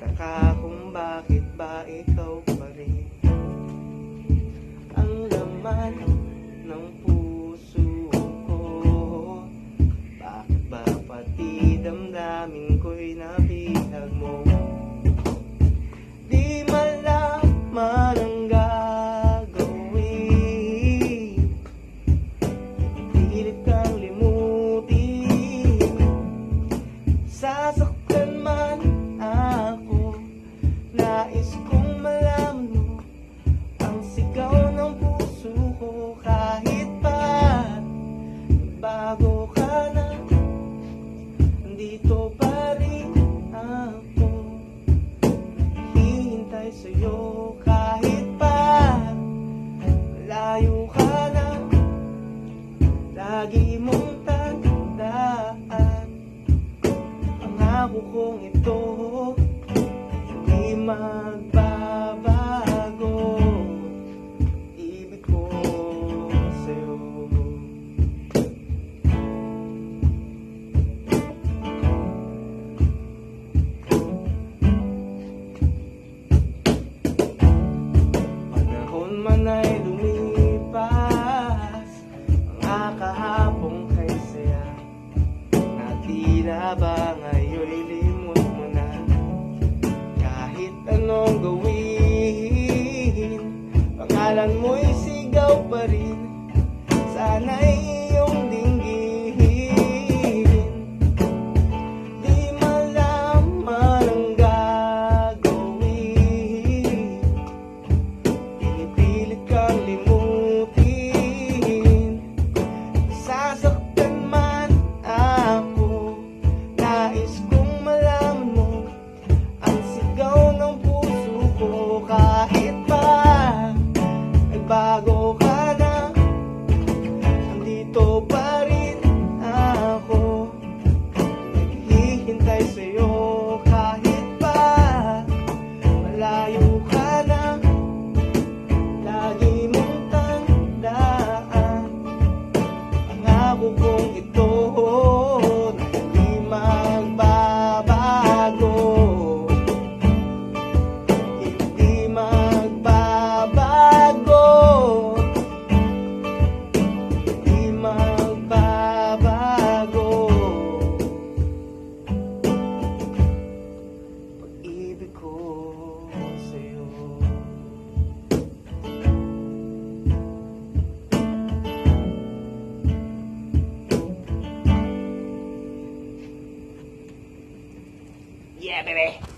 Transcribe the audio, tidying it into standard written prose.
Nagtataka kung bakit ba ikaw pa rin ang laman ng puso ko. Bakit ba pati damdamin ko'y nabihag mo? Di malaman ang gagawin, pilit kang limutin. Sasaktan man ako, nais kong malaman mo ang sigaw ng puso ko. Kahit pa bago ka na, andito pa rin ako, hihintay sa'yo. Kahit pa malayo ka na, lagi mong tandaan ang ako kong ito, hindi magbabago. Ibig ko sa'yo. Panahon man ay lumipas, ang kahapong kay saya, na tila ba ngayon'y limot mo na. Kahit anong gawin, pangalan mo'y sigaw pa rin. Sana'y iyong dinggin. Di malaman ang gagawin, pinipilit kang limutin. Sasaktan man ako, nais kong malaman mo ang sigaw ng puso ko. Kahit pa nagbago ka na, andito pa rin ako, naghihintay sa'yo. Kahit pa malayo ka na, lagi mong tandaan ang ako kong ito, na hindi magbabago. Hindi magbabago. Hindi magbabago. Pag-ibig ko sa'yo. Yeah, baby!